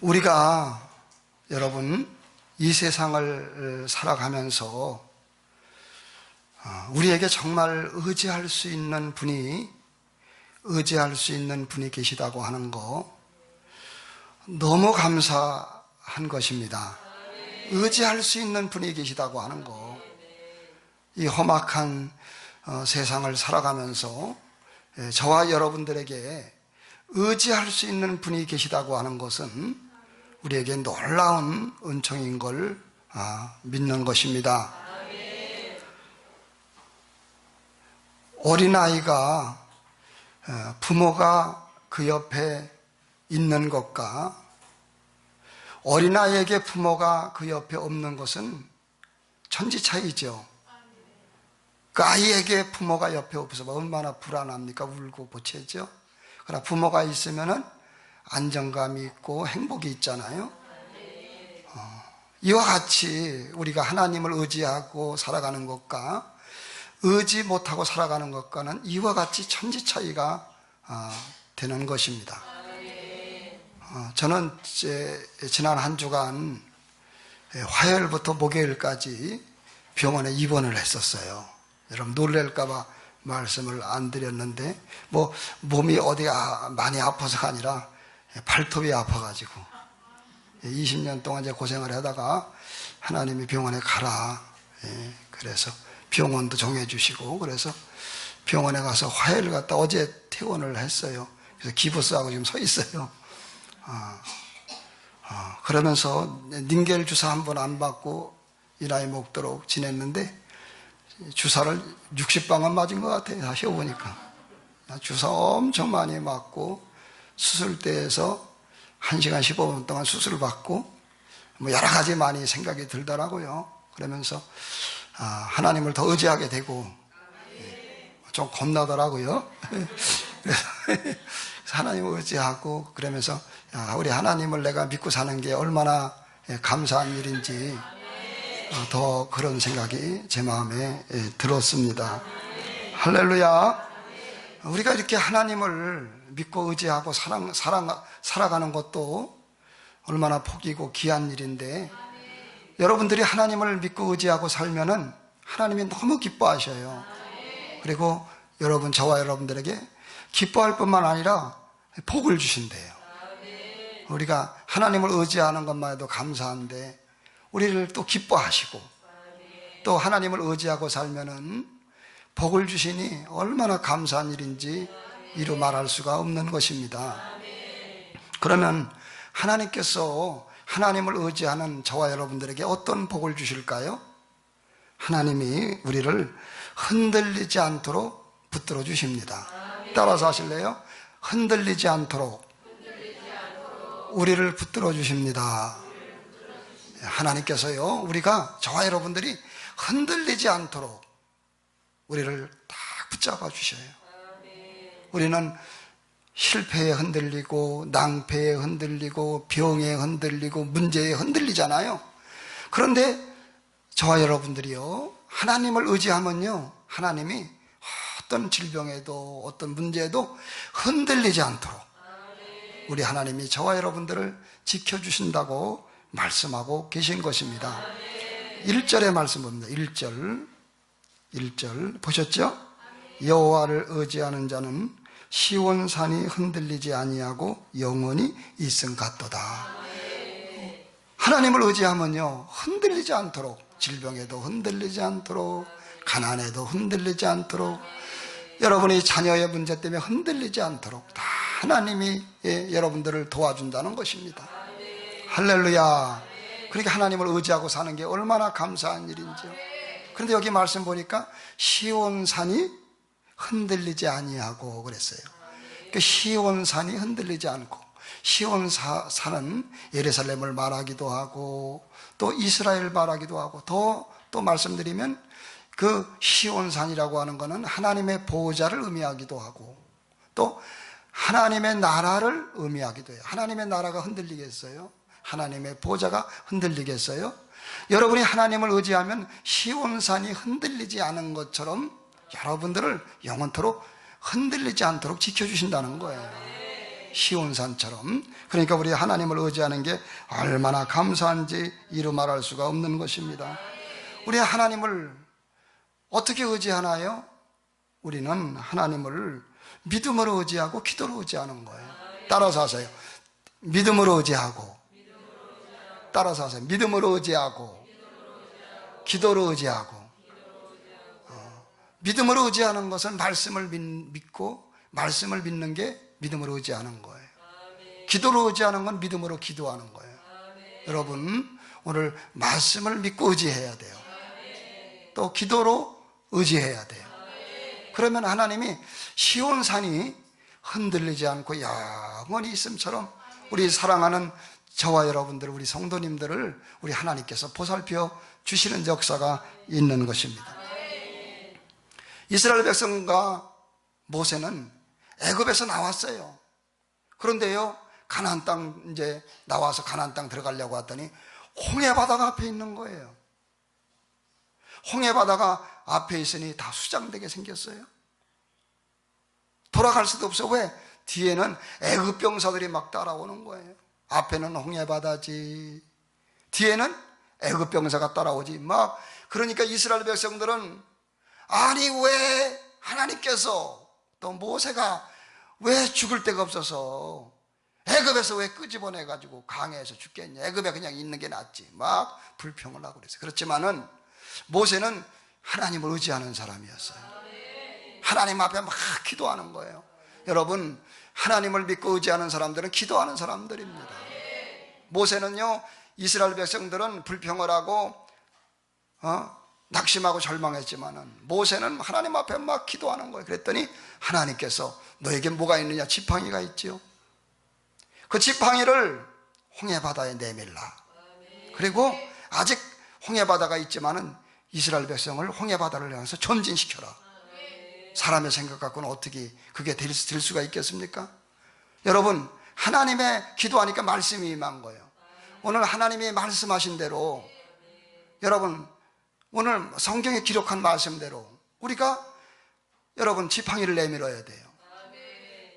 우리가 여러분 이 세상을 살아가면서 우리에게 정말 의지할 수 있는 분이 계시다고 하는 거 너무 감사한 것입니다. 의지할 수 있는 분이 계시다고 하는 거, 이 험악한 세상을 살아가면서 저와 여러분들에게 의지할 수 있는 분이 계시다고 하는 것은 우리에게 놀라운 은총인 걸 믿는 것입니다. 어린아이가 부모가 그 옆에 있는 것과 어린아이에게 부모가 그 옆에 없는 것은 천지차이죠. 그 아이에게 부모가 옆에 없어서 얼마나 불안합니까? 울고 보채죠. 그러나 부모가 있으면 안정감이 있고 행복이 있잖아요. 이와 같이 우리가 하나님을 의지하고 살아가는 것과 의지 못하고 살아가는 것과는 이와 같이 천지차이가 되는 것입니다. 저는 지난 한 주간 화요일부터 목요일까지 병원에 입원을 했었어요. 여러분 놀랄까봐 말씀을 안 드렸는데 몸이 어디가 많이 아파서가 아니라 발톱이 아파가지고 20년 동안 이제 고생을 하다가 하나님이 병원에 가라, 그래서 병원도 정해주시고, 그래서 병원에 가서 화요일 갔다 어제 퇴원을 했어요. 그래서 기부스하고 지금 서 있어요. 그러면서 닌겔 주사 한 번 안 받고 이 나이 먹도록 지냈는데 주사를 60방은 맞은 것 같아요. 다시 해보니까 주사 엄청 많이 맞고 수술대에서 1시간 15분 동안 수술을 받고 여러 가지 많이 생각이 들더라고요. 그러면서 하나님을 더 의지하게 되고 좀 겁나더라고요. 그래서 하나님을 의지하고 그러면서 우리 하나님을 내가 믿고 사는 게 얼마나 감사한 일인지 더 그런 생각이 제 마음에 들었습니다. 할렐루야. 우리가 이렇게 하나님을 믿고 의지하고 살아가는 것도 얼마나 복이고 귀한 일인데, 여러분들이 하나님을 믿고 의지하고 살면은 하나님이 너무 기뻐하셔요. 그리고 저와 여러분들에게 기뻐할 뿐만 아니라 복을 주신대요. 우리가 하나님을 의지하는 것만 해도 감사한데 우리를 또 기뻐하시고 또 하나님을 의지하고 살면은 복을 주시니 얼마나 감사한 일인지 이루 말할 수가 없는 것입니다. 그러면 하나님께서 하나님을 의지하는 저와 여러분들에게 어떤 복을 주실까요? 하나님이 우리를 흔들리지 않도록 붙들어 주십니다. 따라서 하실래요? 흔들리지 않도록 우리를 붙들어 주십니다. 하나님께서요, 우리가 저와 여러분들이 흔들리지 않도록 우리를 딱 붙잡아 주셔요. 우리는 실패에 흔들리고 낭패에 흔들리고 병에 흔들리고 문제에 흔들리잖아요. 그런데 저와 여러분들이요, 하나님을 의지하면요, 하나님이 어떤 질병에도 어떤 문제에도 흔들리지 않도록 우리 하나님이 저와 여러분들을 지켜주신다고 말씀하고 계신 것입니다. 1절의 말씀 봅니다. 1절 보셨죠? 여호와를 의지하는 자는 시온산이 흔들리지 아니하고 영원히 있음 같도다. 하나님을 의지하면요, 흔들리지 않도록, 질병에도 흔들리지 않도록, 가난에도 흔들리지 않도록, 여러분의 자녀의 문제 때문에 흔들리지 않도록 다 하나님이 여러분들을 도와준다는 것입니다. 할렐루야. 그렇게 하나님을 의지하고 사는 게 얼마나 감사한 일인지요. 그런데 여기 말씀 보니까 시온산이 흔들리지 아니하고 그랬어요. 그 시온산이 흔들리지 않고, 시온산은 예루살렘을 말하기도 하고 또 이스라엘 말하기도 하고, 또 말씀드리면 그 시온산이라고 하는 것은 하나님의 보호자를 의미하기도 하고 또 하나님의 나라를 의미하기도 해요. 하나님의 나라가 흔들리겠어요? 하나님의 보호자가 흔들리겠어요? 여러분이 하나님을 의지하면 시온산이 흔들리지 않은 것처럼 여러분들을 영원토록 흔들리지 않도록 지켜주신다는 거예요. 시온산처럼. 그러니까 우리 하나님을 의지하는 게 얼마나 감사한지 이루 말할 수가 없는 것입니다. 우리 하나님을 어떻게 의지하나요? 우리는 하나님을 믿음으로 의지하고 기도로 의지하는 거예요. 따라서 하세요. 믿음으로 의지하고, 따라서 하세요. 믿음으로 의지하고, 기도로 의지하고. 믿음으로 의지하는 것은 말씀을 믿고, 말씀을 믿는 게 믿음으로 의지하는 거예요. 기도로 의지하는 건 믿음으로 기도하는 거예요. 여러분, 오늘 말씀을 믿고 의지해야 돼요. 또 기도로 의지해야 돼요. 그러면 하나님이 시온산이 흔들리지 않고 영원히 있음처럼 우리 사랑하는 저와 여러분들, 우리 성도님들을 우리 하나님께서 보살펴 주시는 역사가 있는 것입니다. 이스라엘 백성과 모세는 애굽에서 나왔어요. 그런데요, 가나안 땅 이제 나와서 가나안 땅 들어가려고 하더니 홍해 바다가 앞에 있는 거예요. 홍해 바다가 앞에 있으니 다 수장되게 생겼어요. 돌아갈 수도 없어. 왜? 뒤에는 애굽 병사들이 막 따라오는 거예요. 앞에는 홍해 바다지, 뒤에는 애굽 병사가 따라오지. 막 그러니까 이스라엘 백성들은 아니 왜 하나님께서 또 모세가 왜 죽을 데가 없어서 애굽에서 왜 끄집어내가지고 강해에서 죽겠냐, 애굽에 그냥 있는 게 낫지, 막 불평을 하고 그랬어요. 그렇지만은 모세는 하나님을 의지하는 사람이었어요. 하나님 앞에 막 기도하는 거예요. 여러분, 하나님을 믿고 의지하는 사람들은 기도하는 사람들입니다. 모세는요, 이스라엘 백성들은 불평을 하고 낙심하고 절망했지만은 모세는 하나님 앞에 막 기도하는 거예요. 그랬더니 하나님께서 너에게 뭐가 있느냐? 지팡이가 있지요. 그 지팡이를 홍해 바다에 내밀라. 그리고 아직 홍해 바다가 있지만은 이스라엘 백성을 홍해 바다를 향해서 전진시켜라. 사람의 생각 갖고는 어떻게 그게 될 수가 있겠습니까? 여러분, 하나님의 기도하니까 말씀이 임한 거예요. 오늘 하나님이 말씀하신 대로, 여러분 오늘 성경에 기록한 말씀대로 우리가 여러분 지팡이를 내밀어야 돼요.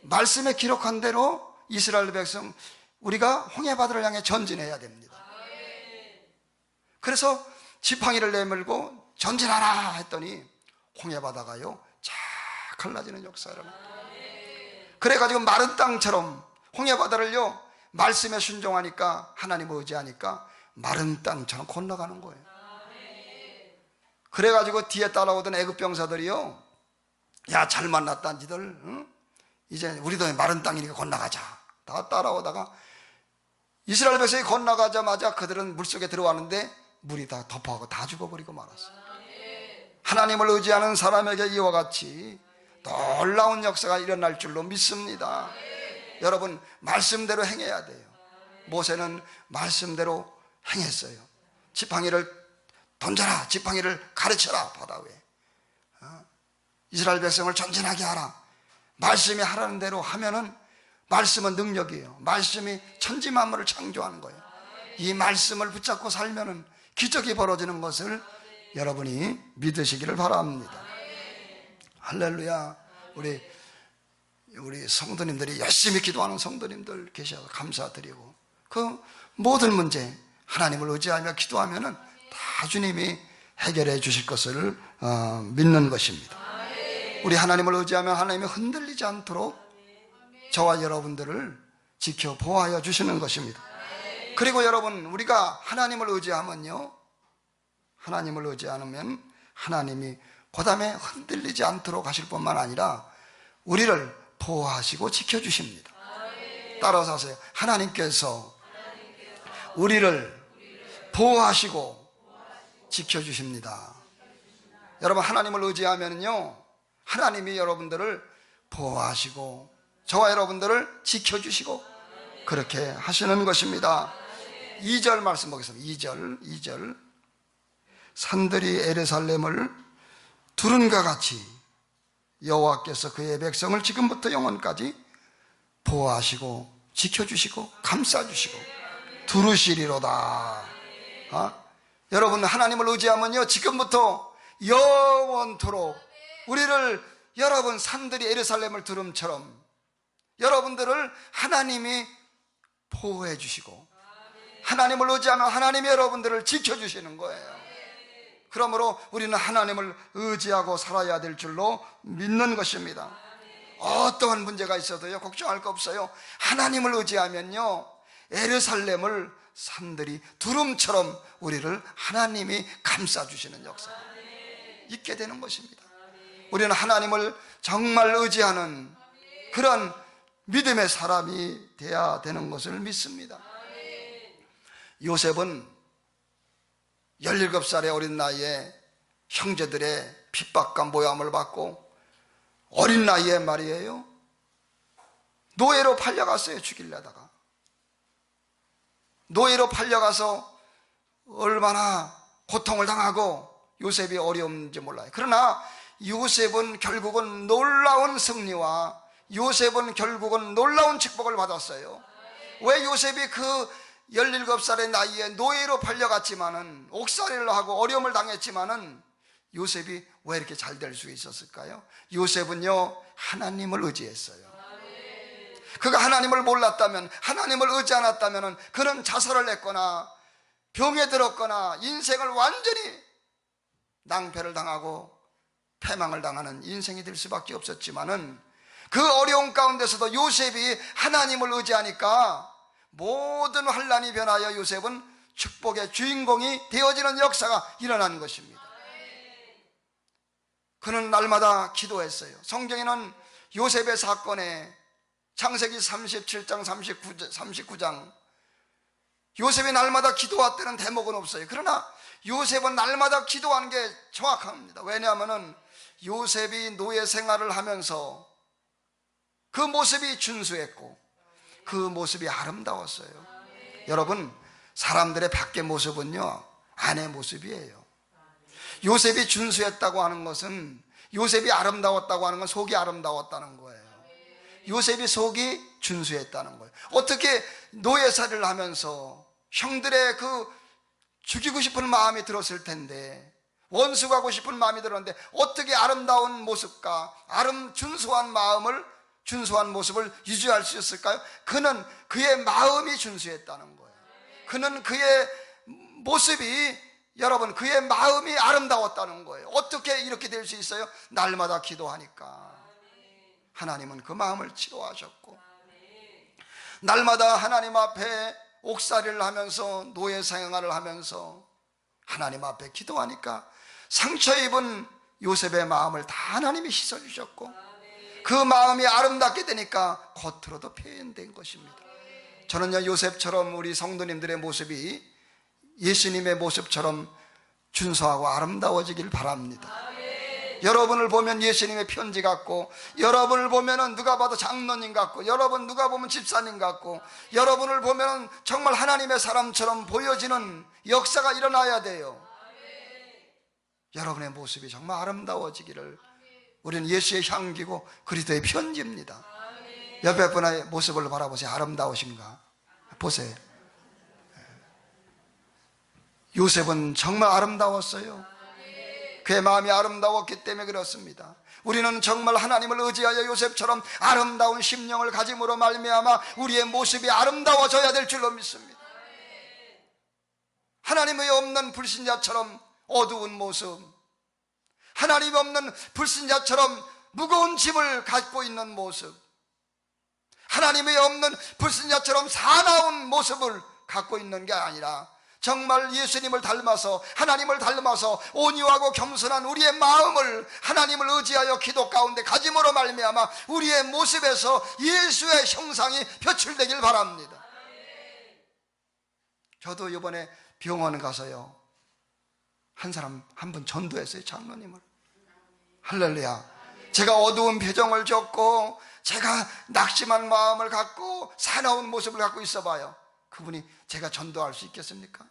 말씀에 기록한 대로 이스라엘 백성, 우리가 홍해 바다를 향해 전진해야 됩니다. 그래서 지팡이를 내밀고 전진하라 했더니 홍해 바다가요 쫙 갈라지는 역사를. 그래가지고 마른 땅처럼 홍해 바다를요 말씀에 순종하니까, 하나님을 의지하니까 마른 땅처럼 건너가는 거예요. 그래가지고 뒤에 따라오던 애굽 병사들이요, 야 잘 만났다 니들, 응? 이제 우리도 마른 땅이니까 건너가자. 다 따라오다가 이스라엘 백성이 건너가자마자 그들은 물속에 들어왔는데 물이 다 덮어가고 다 죽어버리고 말았어요. 하나님을 의지하는 사람에게 이와 같이 놀라운 역사가 일어날 줄로 믿습니다. 여러분, 말씀대로 행해야 돼요. 모세는 말씀대로 행했어요. 지팡이를 던져라, 지팡이를 가르쳐라, 바다 위에. 이스라엘 백성을 전진하게 하라. 말씀이 하라는 대로 하면은, 말씀은 능력이에요. 말씀이 천지 만물을 창조하는 거예요. 이 말씀을 붙잡고 살면은 기적이 벌어지는 것을 여러분이 믿으시기를 바랍니다. 할렐루야. 우리 성도님들이 열심히 기도하는 성도님들 계셔서 감사드리고, 그 모든 문제 하나님을 의지하며 기도하면은 다 주님이 해결해 주실 것을 믿는 것입니다. 우리 하나님을 의지하면 하나님이 흔들리지 않도록 저와 여러분들을 지켜 보호하여 주시는 것입니다. 그리고 여러분, 우리가 하나님을 의지하면요, 하나님을 의지 않으면 하나님이 그 다음에 흔들리지 않도록 하실 뿐만 아니라 우리를 보호하시고 지켜주십니다. 따라서 하세요. 하나님께서 우리를 보호하시고 지켜주십니다. 여러분, 하나님을 의지하면요 하나님이 여러분들을 보호하시고 저와 여러분들을 지켜주시고 그렇게 하시는 것입니다. 2절 말씀 보겠습니다. 2절 산들이 에르살렘을 두른과 같이 여호와께서 그의 백성을 지금부터 영원까지 보호하시고 지켜주시고 감싸주시고 두르시리로다. 여러분, 하나님을 의지하면요 지금부터 영원토록 우리를, 여러분 산들이 에르살렘을 두름처럼 여러분들을 하나님이 보호해 주시고 하나님을 의지하면 하나님이 여러분들을 지켜주시는 거예요. 그러므로 우리는 하나님을 의지하고 살아야 될 줄로 믿는 것입니다. 어떠한 문제가 있어도요, 걱정할 거 없어요. 하나님을 의지하면요, 예루살렘을 산들이 두름처럼 우리를 하나님이 감싸주시는 역사가 있게 되는 것입니다. 우리는 하나님을 정말 의지하는 그런 믿음의 사람이 되어야 되는 것을 믿습니다. 요셉은 17살의 어린 나이에 형제들의 핍박과 모함을 받고 어린 나이에 말이에요, 노예로 팔려갔어요. 죽이려다가 노예로 팔려가서 얼마나 고통을 당하고 요셉이 어려운지 몰라요. 그러나 요셉은 결국은 놀라운 승리와 요셉은 결국은 놀라운 축복을 받았어요. 왜 요셉이 그 17살의 나이에 노예로 팔려갔지만은, 옥살이를 하고 어려움을 당했지만은 요셉이 왜 이렇게 잘 될 수 있었을까요? 요셉은요, 하나님을 의지했어요. 그가 하나님을 몰랐다면, 하나님을 의지 않았다면 그는 자살을 했거나 병에 들었거나 인생을 완전히 낭패를 당하고 패망을 당하는 인생이 될 수밖에 없었지만은, 그 어려운 가운데서도 요셉이 하나님을 의지하니까 모든 환난이 변하여 요셉은 축복의 주인공이 되어지는 역사가 일어나는 것입니다. 그는 날마다 기도했어요. 성경에는 요셉의 사건에 창세기 37장 39장 요셉이 날마다 기도했다는 대목은 없어요. 그러나 요셉은 날마다 기도하는 게 정확합니다. 왜냐하면 요셉이 노예 생활을 하면서 그 모습이 준수했고 그 모습이 아름다웠어요. 여러분, 사람들의 밖의 모습은요, 안의 모습이에요. 요셉이 준수했다고 하는 것은, 요셉이 아름다웠다고 하는 건 속이 아름다웠다는 거예요. 요셉이 속이 준수했다는 거예요. 어떻게 노예살이를 하면서 형들의 그 죽이고 싶은 마음이 들었을 텐데, 원수가고 싶은 마음이 들었는데 어떻게 아름다운 모습과 준수한 모습을 유지할 수 있을까요? 그는 그의 마음이 준수했다는 거예요. 그는 그의 모습이, 여러분, 그의 마음이 아름다웠다는 거예요. 어떻게 이렇게 될 수 있어요? 날마다 기도하니까 하나님은 그 마음을 치료하셨고, 날마다 하나님 앞에 옥살이를 하면서 노예 생활을 하면서 하나님 앞에 기도하니까 상처 입은 요셉의 마음을 다 하나님이 씻어주셨고, 그 마음이 아름답게 되니까 겉으로도 표현된 것입니다. 저는요, 요셉처럼 우리 성도님들의 모습이 예수님의 모습처럼 준수하고 아름다워지길 바랍니다. 여러분을 보면 예수님의 편지 같고, 여러분을 보면 누가 봐도 장로님 같고, 여러분 누가 보면 집사님 같고, 여러분을 보면 정말 하나님의 사람처럼 보여지는 역사가 일어나야 돼요. 여러분의 모습이 정말 아름다워지기를, 우리는 예수의 향기고 그리스도의 편지입니다. 옆에 분의 모습을 바라보세요. 아름다우신가? 보세요. 요셉은 정말 아름다웠어요. 그의 마음이 아름다웠기 때문에 그렇습니다. 우리는 정말 하나님을 의지하여 요셉처럼 아름다운 심령을 가짐으로 말미암아 우리의 모습이 아름다워져야 될 줄로 믿습니다. 하나님의 없는 불신자처럼 어두운 모습, 하나님 없는 불신자처럼 무거운 짐을 갖고 있는 모습, 하나님이 없는 불신자처럼 사나운 모습을 갖고 있는 게 아니라 정말 예수님을 닮아서, 하나님을 닮아서 온유하고 겸손한 우리의 마음을 하나님을 의지하여 기도 가운데 가짐으로 말미암아 우리의 모습에서 예수의 형상이 표출되길 바랍니다. 저도 이번에 병원 가서요, 한 분 전도했어요. 장로님을. 할렐루야. 제가 어두운 표정을 졌고 제가 낙심한 마음을 갖고 사나운 모습을 갖고 있어 봐요. 그분이 제가 전도할 수 있겠습니까?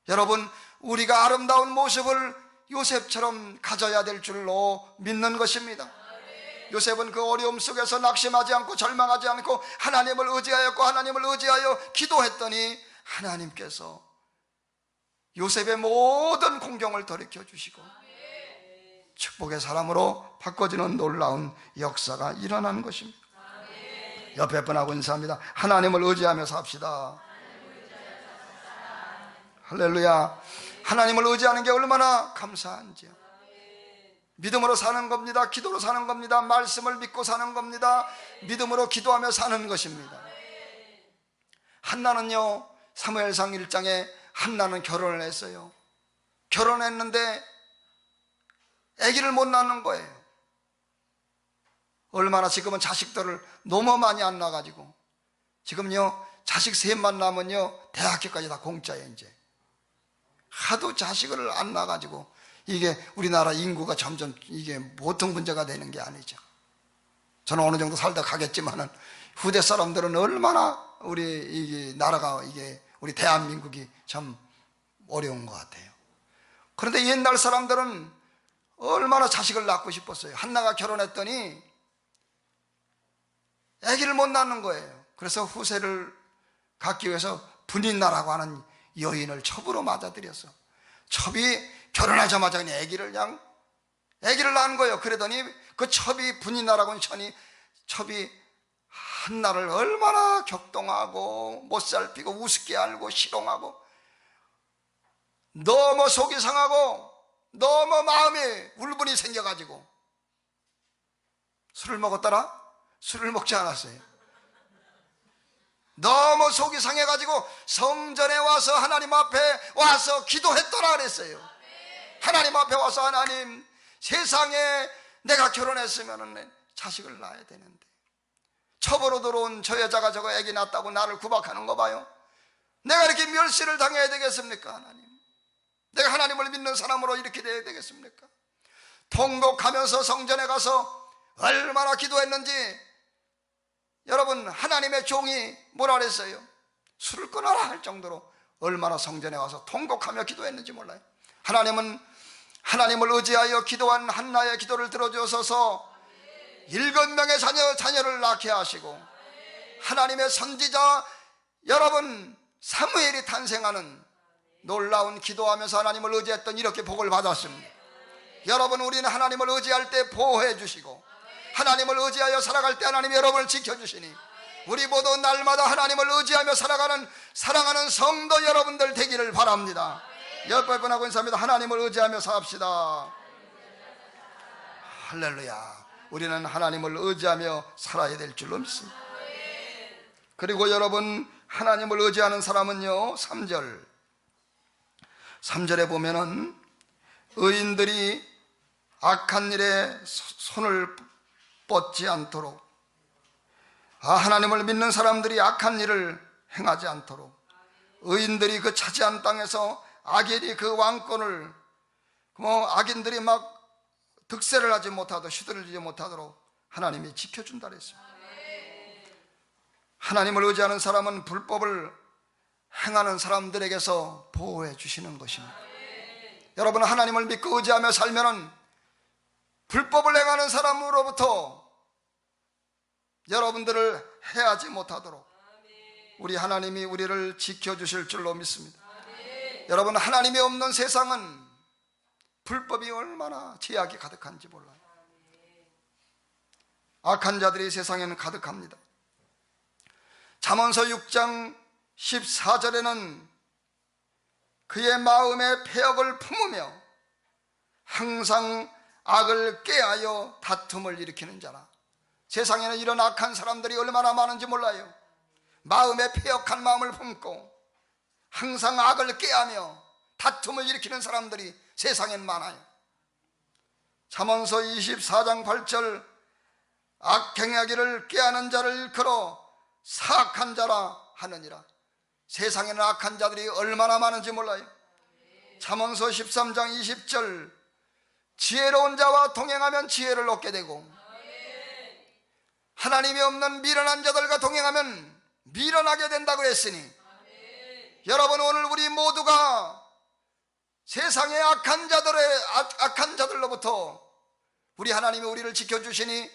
여러분, 우리가 아름다운 모습을 요셉처럼 가져야 될 줄로 믿는 것입니다. 요셉은 그 어려움 속에서 낙심하지 않고 절망하지 않고 하나님을 의지하였고, 하나님을 의지하여 기도했더니 하나님께서 요셉의 모든 공경을 돌이켜 주시고 축복의 사람으로 바꿔지는 놀라운 역사가 일어나는 것입니다. 옆에 분하고 인사합니다. 하나님을 의지하며 삽시다. 할렐루야. 하나님을 의지하는 게 얼마나 감사한지요. 믿음으로 사는 겁니다. 기도로 사는 겁니다. 말씀을 믿고 사는 겁니다. 믿음으로 기도하며 사는 것입니다. 한나는요, 사무엘상 1장에 한나는 결혼을 했어요. 결혼했는데 아기를 못 낳는 거예요. 얼마나 지금은 자식들을 너무 많이 안 낳아가지고 지금요 자식 셋만 낳으면요 대학교까지 다 공짜예요. 이제 하도 자식을 안 낳아가지고 이게 우리나라 인구가 점점 이게 보통 문제가 되는 게 아니죠. 저는 어느 정도 살다 가겠지만은 후대 사람들은 얼마나 우리 이게 나라가 이게 우리 대한민국이 참 어려운 것 같아요. 그런데 옛날 사람들은 얼마나 자식을 낳고 싶었어요. 한나가 결혼했더니 아기를 못 낳는 거예요. 그래서 후세를 갖기 위해서 분인나라고 하는 여인을 첩으로 맞아들였어. 첩이 결혼하자마자 그냥 아기를 낳은 거예요. 그러더니 그 첩이 분인나라고 하는 첩이 한나를 얼마나 격동하고 못살피고 우습게 알고 희롱하고 너무 속이 상하고 너무 마음에 울분이 생겨가지고 술을 먹었더라? 술을 먹지 않았어요. 너무 속이 상해가지고 성전에 와서 하나님 앞에 와서 기도했더라 그랬어요. 하나님 앞에 와서 하나님, 세상에 내가 결혼했으면 자식을 낳아야 되는데 첩으로 들어온 저 여자가 저거 애기 낳았다고 나를 구박하는 거 봐요. 내가 이렇게 멸시를 당해야 되겠습니까? 하나님, 내가 하나님을 믿는 사람으로 이렇게 돼야 되겠습니까? 통곡하면서 성전에 가서 얼마나 기도했는지 여러분, 하나님의 종이 뭐라 그랬어요? 술을 끊어라 할 정도로 얼마나 성전에 와서 통곡하며 기도했는지 몰라요. 하나님은 하나님을 의지하여 기도한 한나의 기도를 들어주셔서 7명의 자녀를 낳게 하시고 하나님의 선지자 여러분 사무엘이 탄생하는 놀라운 기도하면서 하나님을 의지했던 이렇게 복을 받았습니다. 여러분, 우리는 하나님을 의지할 때 보호해 주시고 하나님을 의지하여 살아갈 때 하나님이 여러분을 지켜주시니 우리 모두 날마다 하나님을 의지하며 살아가는 사랑하는 성도 여러분들 되기를 바랍니다. 옆에 분하고 인사합니다. 하나님을 의지하며 삽시다. 할렐루야. 우리는 하나님을 의지하며 살아야 될 줄로 믿습니다. 그리고 여러분, 하나님을 의지하는 사람은요 3절에 보면은 의인들이 악한 일에 손을 뻗지 않도록, 하나님을 믿는 사람들이 악한 일을 행하지 않도록, 의인들이 그 차지한 땅에서 악인이 그 왕권을 악인들이 막 득세를 하지 못하도록, 휘두르지 못하도록 하나님이 지켜준다 그랬습니다. 하나님을 의지하는 사람은 불법을 행하는 사람들에게서 보호해 주시는 것입니다. 여러분, 하나님을 믿고 의지하며 살면은 불법을 행하는 사람으로부터 여러분들을 해하지 못하도록 우리 하나님이 우리를 지켜주실 줄로 믿습니다. 여러분, 하나님이 없는 세상은 불법이 얼마나 죄악이 가득한지 몰라요. 악한 자들이 세상에는 가득합니다. 잠언서 6장 14절에는 그의 마음에 패역을 품으며 항상 악을 꾀하여 다툼을 일으키는 자라. 세상에는 이런 악한 사람들이 얼마나 많은지 몰라요. 마음에 패역한 마음을 품고 항상 악을 꾀하며 다툼을 일으키는 사람들이 세상엔 많아요. 잠언서 24장 8절 악행하기를 꾀하는 자를 일컬어 사악한 자라 하느니라. 세상에는 악한 자들이 얼마나 많은지 몰라요. 잠언서 13장 20절 지혜로운 자와 동행하면 지혜를 얻게 되고 하나님이 없는 미련한 자들과 동행하면 미련하게 된다고 했으니 여러분, 오늘 우리 모두가 세상의 악한 자들로부터 우리 하나님이 우리를 지켜주시니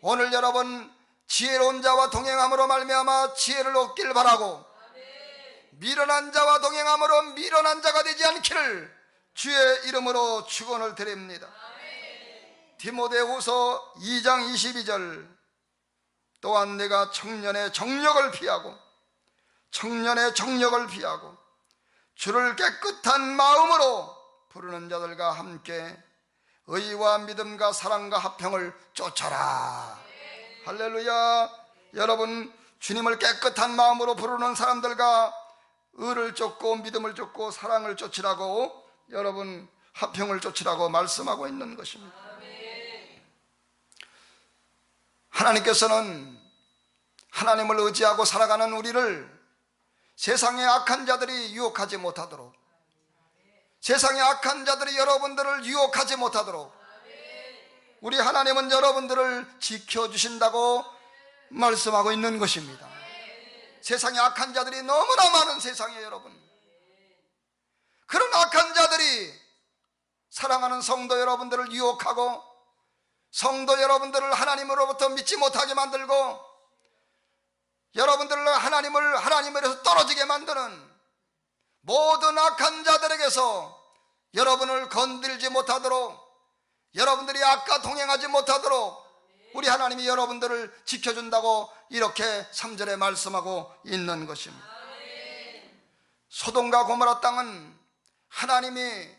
오늘 여러분 지혜로운 자와 동행함으로 말미암아 지혜를 얻길 바라고 미련한 자와 동행함으로 미련한 자가 되지 않기를 주의 이름으로 축원을 드립니다. 디모데후서 2장 22절 또한 내가 청년의 정력을 피하고 주를 깨끗한 마음으로 부르는 자들과 함께 의와 믿음과 사랑과 화평을 쫓아라. 할렐루야. 여러분, 주님을 깨끗한 마음으로 부르는 사람들과 의를 쫓고 믿음을 쫓고 사랑을 쫓으라고, 여러분 화평을 쫓으라고 말씀하고 있는 것입니다. 하나님께서는 하나님을 의지하고 살아가는 우리를 세상의 악한 자들이 유혹하지 못하도록, 세상의 악한 자들이 여러분들을 유혹하지 못하도록 우리 하나님은 여러분들을 지켜주신다고 말씀하고 있는 것입니다. 세상의 악한 자들이 너무나 많은 세상에, 여러분, 그런 악한 자들이 사랑하는 성도 여러분들을 유혹하고 성도 여러분들을 하나님으로부터 믿지 못하게 만들고 여러분들을 하나님으로서 떨어지게 만드는 모든 악한 자들에게서 여러분을 건들지 못하도록, 여러분들이 악과 동행하지 못하도록 우리 하나님이 여러분들을 지켜준다고 이렇게 3절에 말씀하고 있는 것입니다. 소돔과 고모라 땅은 하나님이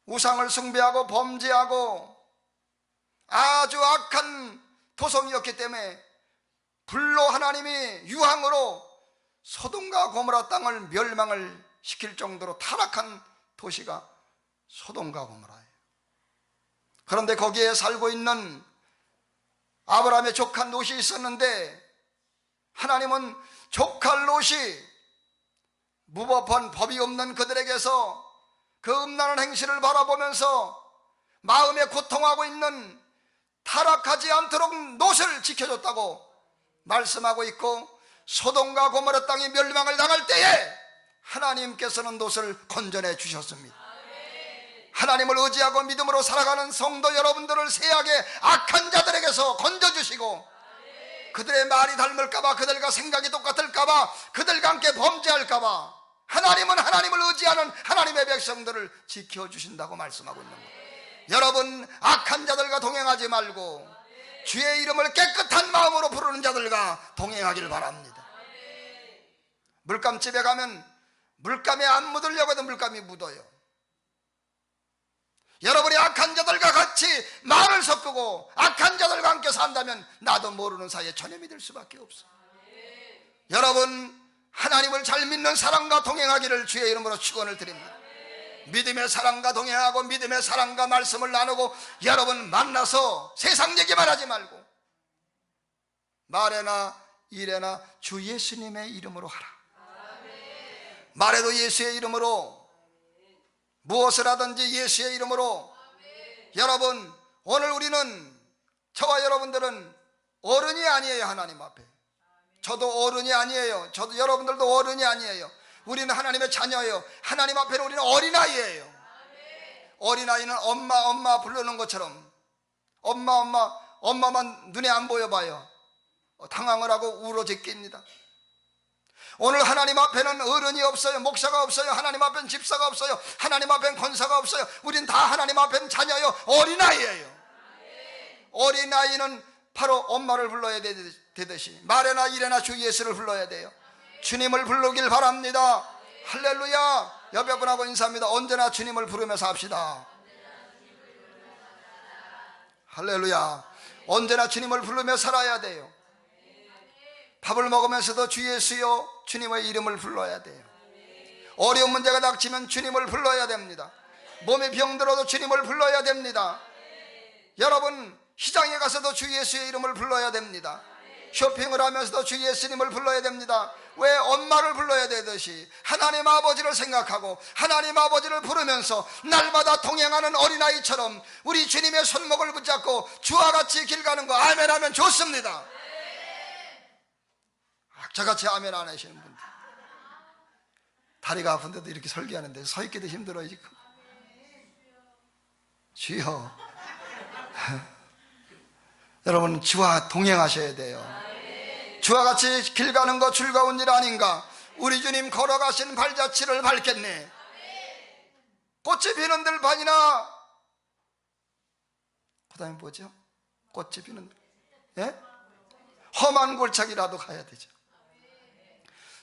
우상을 숭배하고 범죄하고 아주 악한 도성이었기 때문에 불로 하나님이 유황으로 소돔과 고모라 땅을 멸망을 시킬 정도로 타락한 도시가 소돔과 고모라예요. 그런데 거기에 살고 있는 아브라함의 조카 롯이 있었는데 하나님은 조카 롯이 무법한 법이 없는 그들에게서 그 음란한 행실을 바라보면서 마음에 고통하고 있는 타락하지 않도록 롯을 지켜줬다고 말씀하고 있고, 소돔과 고모라 땅이 멸망을 당할 때에 하나님께서는 롯을 건져내 주셨습니다. 하나님을 의지하고 믿음으로 살아가는 성도 여러분들을 세하게 악한 자들에게서 건져주시고, 그들의 말이 닮을까봐, 그들과 생각이 똑같을까봐, 그들과 함께 범죄할까봐 하나님은 하나님을 의지하는 하나님의 백성들을 지켜주신다고 말씀하고 있는 거예요. 여러분, 악한 자들과 동행하지 말고 주의 이름을 깨끗한 마음으로 부르는 자들과 동행하기를 바랍니다. 물감집에 가면 물감에 안 묻으려고 해도 물감이 묻어요. 여러분이 악한 자들과 같이 말을 섞고 악한 자들과 함께 산다면 나도 모르는 사이에 전염이 될 수밖에 없어요. 여러분, 하나님을 잘 믿는 사람과 동행하기를 주의 이름으로 축원을 드립니다. 믿음의 사람과 동행하고 믿음의 사람과 말씀을 나누고, 여러분 만나서 세상 얘기만 하지 말고 말에나 일에나 주 예수님의 이름으로 하라. 말에도 예수의 이름으로, 무엇을 하든지 예수의 이름으로. 여러분, 오늘 우리는, 저와 여러분들은 어른이 아니에요. 하나님 앞에 저도 어른이 아니에요. 저도 여러분들도 어른이 아니에요. 우리는 하나님의 자녀예요. 하나님 앞에는 우리는 어린아이예요. 어린아이는 엄마 부르는 것처럼 엄마만 눈에 안 보여봐요. 당황을 하고 울어제낍니다. 오늘 하나님 앞에는 어른이 없어요. 목사가 없어요. 하나님 앞에는 집사가 없어요. 하나님 앞에는 권사가 없어요. 우린 다 하나님 앞에는 자녀예요. 어린아이예요. 어린아이는 바로 엄마를 불러야 되듯이 말에나 일에나 주 예수를 불러야 돼요. 주님을 부르길 바랍니다. 할렐루야. 옆에 분하고 인사합니다. 언제나 주님을 부르면서 합시다. 할렐루야. 언제나 주님을 부르며 살아야 돼요. 밥을 먹으면서도 주 예수여 주님의 이름을 불러야 돼요. 어려운 문제가 닥치면 주님을 불러야 됩니다. 몸에 병들어도 주님을 불러야 됩니다. 여러분, 시장에 가서도 주 예수의 이름을 불러야 됩니다. 쇼핑을 하면서도 주 예수님을 불러야 됩니다. 왜? 엄마를 불러야 되듯이 하나님 아버지를 생각하고 하나님 아버지를 부르면서 날마다 동행하는 어린아이처럼 우리 주님의 손목을 붙잡고 주와 같이 길 가는 거 아멘 하면 좋습니다. 저같이 아멘 안 하시는 분들, 다리가 아픈데도 이렇게 설교하는데 서 있기도 힘들어요 지금. 주여. 여러분, 주와 동행하셔야 돼요. 주와 같이 길 가는 거 즐거운 일 아닌가? 우리 주님 걸어가신 발자취를 밟겠네. 꽃이 피는 들판이나, 그 다음에 뭐죠? 꽃이 피는, 예? 험한 골짜기라도 가야 되죠.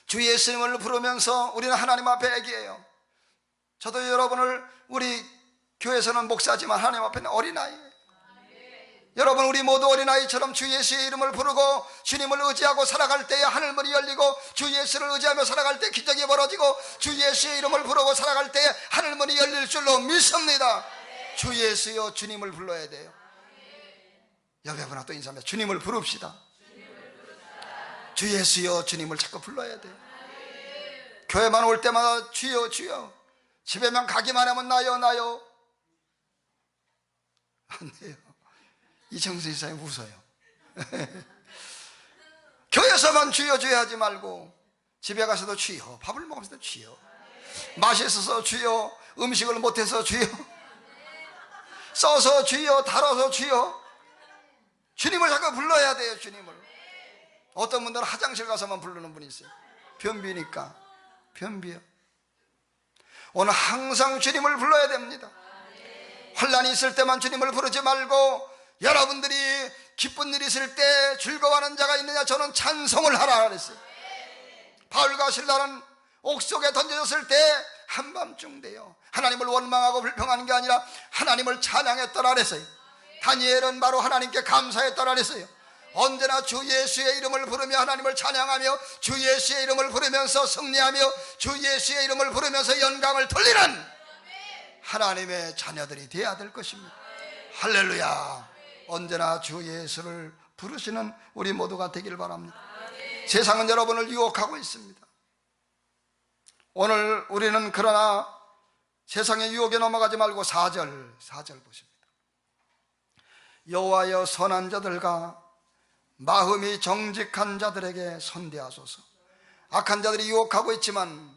주 예수님을 부르면서 우리는 하나님 앞에 애기예요. 저도 여러분을 우리 교회에서는 목사지만 하나님 앞에는 어린아이예요. 여러분, 우리 모두 어린아이처럼 주 예수의 이름을 부르고 주님을 의지하고 살아갈 때에 하늘문이 열리고, 주 예수를 의지하며 살아갈 때 기적이 벌어지고, 주 예수의 이름을 부르고 살아갈 때에 하늘문이 열릴 줄로 믿습니다. 주 예수여, 주님을 불러야 돼요. 옆에 분하고 또 인사합니다. 주님을 부릅시다. 주 예수여, 주님을 자꾸 불러야 돼요. 교회만 올 때마다 주여 주여, 집에만 가기만 하면 나요 나요, 안 돼요. 이정수 이사님 웃어요. 교회에서만 주여 주여 하지 말고 집에 가서도 주여, 밥을 먹으면서도 주여, 맛있어서 주여, 음식을 못해서 주여, 써서 주여, 달아서 주여, 주님을 자꾸 불러야 돼요. 주님을. 어떤 분들은 화장실 가서만 부르는 분이 있어요. 변비니까. 변비요. 오늘 항상 주님을 불러야 됩니다. 환난이 있을 때만 주님을 부르지 말고, 여러분들이 기쁜 일이 있을 때 즐거워하는 자가 있느냐, 저는 찬송을 하라 그랬어요. 바울과 실라는 옥속에 던져졌을 때 한밤중 되어 하나님을 원망하고 불평하는 게 아니라 하나님을 찬양했더라 그랬어요. 다니엘은 바로 하나님께 감사했더라 그랬어요. 언제나 주 예수의 이름을 부르며 하나님을 찬양하며 주 예수의 이름을 부르면서 승리하며 주 예수의 이름을 부르면서 영광을 돌리는 하나님의 자녀들이 되어야 될 것입니다. 할렐루야. 언제나 주 예수를 부르시는 우리 모두가 되길 바랍니다. 세상은 여러분을 유혹하고 있습니다. 오늘 우리는 그러나 세상의 유혹에 넘어가지 말고 4절 보십니다. 여호와여, 선한 자들과 마음이 정직한 자들에게 선대하소서. 악한 자들이 유혹하고 있지만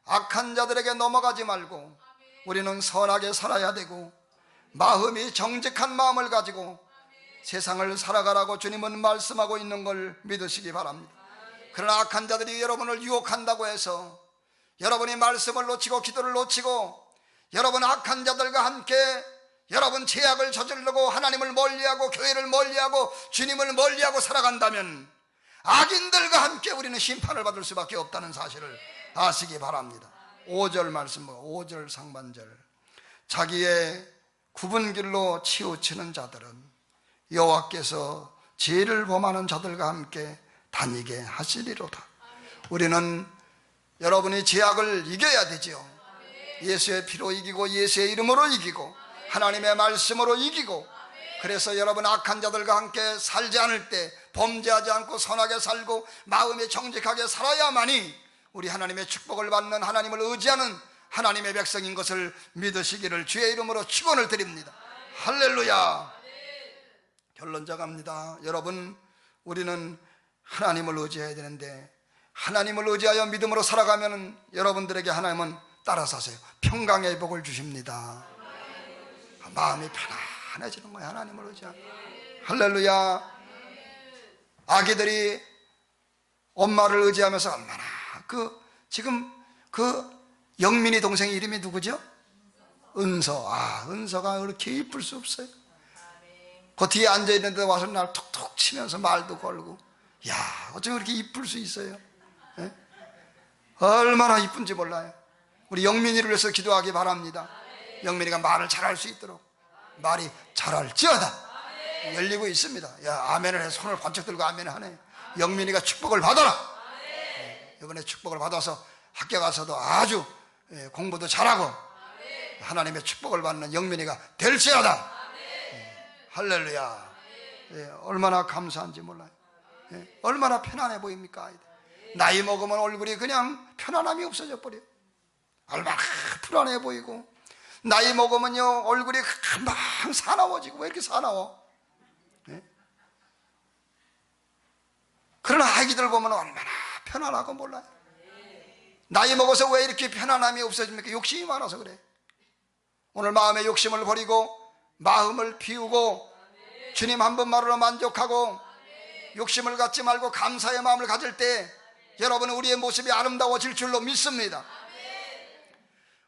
악한 자들에게 넘어가지 말고 우리는 선하게 살아야 되고, 마음이 정직한 마음을 가지고 세상을 살아가라고 주님은 말씀하고 있는 걸 믿으시기 바랍니다. 그러나 악한 자들이 여러분을 유혹한다고 해서 여러분이 말씀을 놓치고 기도를 놓치고 여러분 악한 자들과 함께 여러분 죄악을 저지르고 하나님을 멀리하고 교회를 멀리하고 주님을 멀리하고 살아간다면 악인들과 함께 우리는 심판을 받을 수밖에 없다는 사실을 아시기 바랍니다. 5절 말씀, 5절 상반절. 자기의 굽은 길로 치우치는 자들은 여호와께서 죄를 범하는 자들과 함께 다니게 하시리로다. 우리는 여러분이 죄악을 이겨야 되죠. 예수의 피로 이기고 예수의 이름으로 이기고 하나님의 말씀으로 이기고, 그래서 여러분 악한 자들과 함께 살지 않을 때 범죄하지 않고 선하게 살고 마음이 정직하게 살아야만이 우리 하나님의 축복을 받는, 하나님을 의지하는 하나님의 백성인 것을 믿으시기를 주의 이름으로 축원을 드립니다. 할렐루야. 결론적합니다. 여러분, 우리는 하나님을 의지해야 되는데 하나님을 의지하여 믿음으로 살아가면 여러분들에게 하나님은 따라서 하세요. 평강의 복을 주십니다. 마음이 편안해지는 거예요. 하나님을 의지하고. 할렐루야. 아기들이 엄마를 의지하면서 얼마나 지금 영민이 동생 이름이 누구죠? 은서. 은서가 그렇게 이쁠 수 없어요. 그 뒤에 앉아있는데 와서 날 툭툭 치면서 말도 걸고, 야, 어쩜 그렇게 이쁠 수 있어요? 예? 얼마나 이쁜지 몰라요. 우리 영민이를 위해서 기도하기 바랍니다. 영민이가 말을 잘할 수 있도록. 말이 잘할지어다. 열리고 있습니다. 야, 아멘을 해. 손을 번쩍 들고 아멘을 하네. 영민이가 축복을 받아라. 이번에 축복을 받아서 학교 가서도 아주 공부도 잘하고 하나님의 축복을 받는 영민이가 될지어다. 할렐루야. 얼마나 감사한지 몰라요. 얼마나 편안해 보입니까? 아이들. 나이 먹으면 얼굴이 그냥 편안함이 없어져 버려요. 얼마나 불안해 보이고, 나이 먹으면요 얼굴이 금방 사나워지고. 왜 이렇게 사나워? 그러나 아기들 보면 얼마나 편안하고 몰라요. 나이 먹어서 왜 이렇게 편안함이 없어집니까? 욕심이 많아서 그래. 오늘 마음의 욕심을 버리고 마음을 비우고 주님 한 분만으로 만족하고 욕심을 갖지 말고 감사의 마음을 가질 때 여러분은 우리의 모습이 아름다워질 줄로 믿습니다.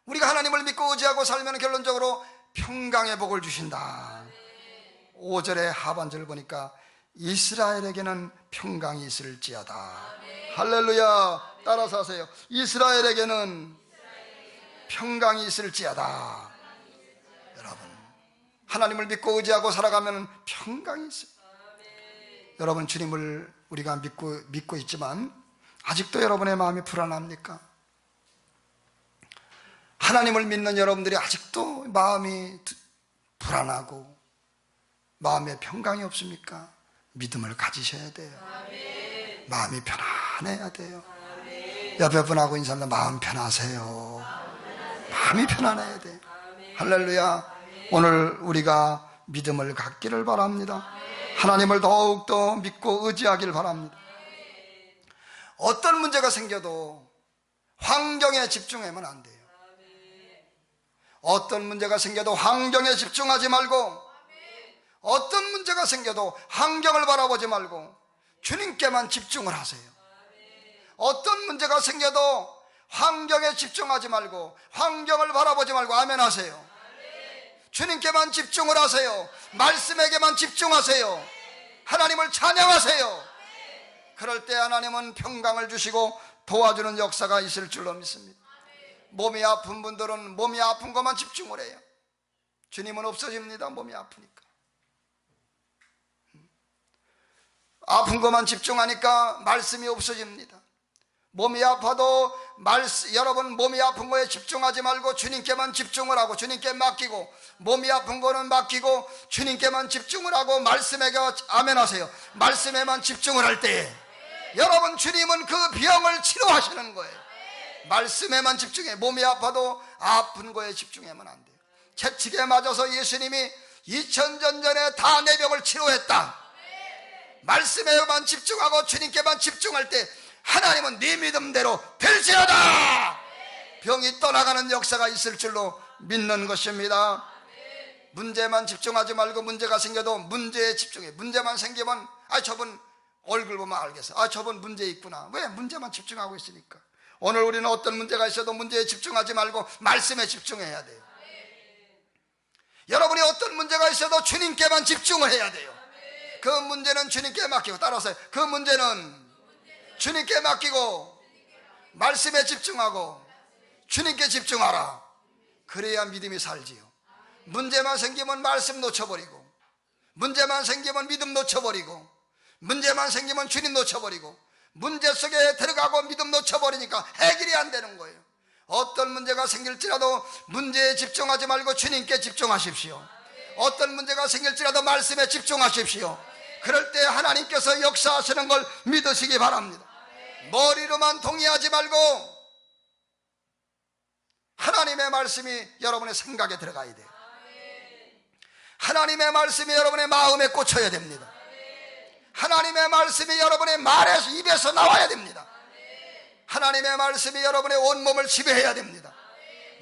우리가 하나님을 믿고 의지하고 살면 결론적으로 평강의 복을 주신다. 5절의 하반절을 보니까 이스라엘에게는 평강이 있을지어다. 할렐루야. 따라서 하세요. 이스라엘에게는 평강이 있을지어다. 여러분, 하나님을 믿고 의지하고 살아가면 평강이 있어요. 여러분, 주님을 우리가 믿고 있지만 아직도 여러분의 마음이 불안합니까? 하나님을 믿는 여러분들이 아직도 마음이 불안하고 마음에 평강이 없습니까? 믿음을 가지셔야 돼요. 마음이 편안해야 돼요. 옆에 분하고 인사합니다. 마음 편하세요. 마음이 편안해야 돼요. 할렐루야. 오늘 우리가 믿음을 갖기를 바랍니다. 하나님을 더욱더 믿고 의지하길 바랍니다. 어떤 문제가 생겨도 환경에 집중하면 안 돼요. 어떤 문제가 생겨도 환경에 집중하지 말고, 어떤 문제가 생겨도 환경을 바라보지 말고 주님께만 집중을 하세요. 어떤 문제가 생겨도 환경에 집중하지 말고 환경을 바라보지 말고 아멘 하세요. 주님께만 집중을 하세요. 말씀에게만 집중하세요. 하나님을 찬양하세요. 그럴 때 하나님은 평강을 주시고 도와주는 역사가 있을 줄로 믿습니다. 몸이 아픈 분들은 몸이 아픈 것만 집중을 해요. 주님은 없어집니다. 몸이 아프니까. 아픈 것만 집중하니까 말씀이 없어집니다. 몸이 아파도 여러분 몸이 아픈 거에 집중하지 말고 주님께만 집중을 하고 주님께 맡기고, 몸이 아픈 거는 맡기고 주님께만 집중을 하고 말씀에게 아멘 하세요. 말씀에만 집중을 할 때에 여러분 주님은 그 병을 치료하시는 거예요. 말씀에만 집중해. 몸이 아파도 아픈 거에 집중하면 안 돼요. 채찍에 맞아서 예수님이 2000년 전에 다 내 병을 치료했다. 말씀에만 집중하고 주님께만 집중할 때 하나님은 네 믿음대로 될지어다. 병이 떠나가는 역사가 있을 줄로 믿는 것입니다. 문제만 집중하지 말고 문제가 생겨도 문제에 집중해. 문제만 생기면 저분 얼굴 보면 알겠어. 저분 문제 있구나. 왜? 문제만 집중하고 있으니까. 오늘 우리는 어떤 문제가 있어도 문제에 집중하지 말고 말씀에 집중해야 돼요. 여러분이 어떤 문제가 있어도 주님께만 집중을 해야 돼요. 그 문제는 주님께 맡기고, 따라서 그 문제는 주님께 맡기고 말씀에 집중하고 주님께 집중하라. 그래야 믿음이 살지요. 문제만 생기면 말씀 놓쳐버리고, 문제만 생기면 믿음 놓쳐버리고, 문제만 생기면 주님 놓쳐버리고, 문제 속에 들어가고 믿음 놓쳐버리니까 해결이 안 되는 거예요. 어떤 문제가 생길지라도 문제에 집중하지 말고 주님께 집중하십시오. 어떤 문제가 생길지라도 말씀에 집중하십시오. 그럴 때 하나님께서 역사하시는 걸 믿으시기 바랍니다. 머리로만 동의하지 말고 하나님의 말씀이 여러분의 생각에 들어가야 돼요. 하나님의 말씀이 여러분의 마음에 꽂혀야 됩니다. 하나님의 말씀이 여러분의 말에서, 입에서 나와야 됩니다. 하나님의 말씀이 여러분의 온몸을 지배해야 됩니다.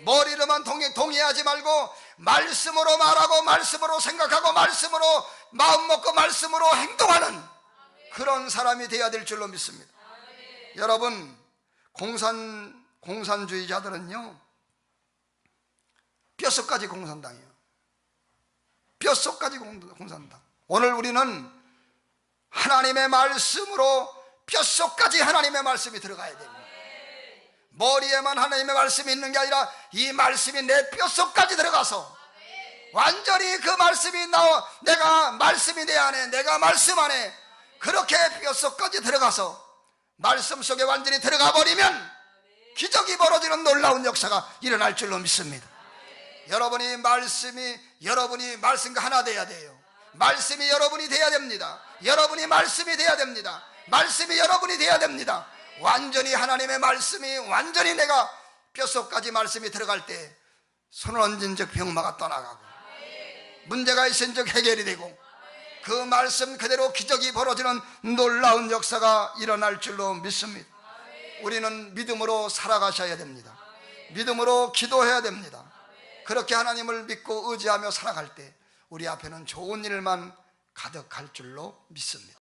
머리로만 동의하지 말고 말씀으로 말하고 말씀으로 생각하고 말씀으로 마음 먹고 말씀으로 행동하는 그런 사람이 되어야 될 줄로 믿습니다. 여러분, 공산주의자들은요 뼛속까지 공산당이에요. 뼛속까지 공산당. 오늘 우리는 하나님의 말씀으로 뼛속까지 하나님의 말씀이 들어가야 됩니다. 머리에만 하나님의 말씀이 있는 게 아니라 이 말씀이 내 뼛속까지 들어가서 완전히 그 말씀이 내가 말씀이 내 안에, 내가 말씀 안에 그렇게 뼛속까지 들어가서 말씀 속에 완전히 들어가 버리면 기적이 벌어지는 놀라운 역사가 일어날 줄로 믿습니다. 여러분이 말씀과 하나 돼야 돼요. 말씀이 여러분이 돼야 됩니다. 여러분이 말씀이 돼야 됩니다. 말씀이 여러분이 돼야 됩니다. 완전히 하나님의 말씀이 완전히 내가 뼛속까지 말씀이 들어갈 때 손을 얹은 적 병마가 떠나가고 문제가 있은 적 해결이 되고 그 말씀 그대로 기적이 벌어지는 놀라운 역사가 일어날 줄로 믿습니다. 우리는 믿음으로 살아가셔야 됩니다. 믿음으로 기도해야 됩니다. 그렇게 하나님을 믿고 의지하며 살아갈 때 우리 앞에는 좋은 일만 가득할 줄로 믿습니다.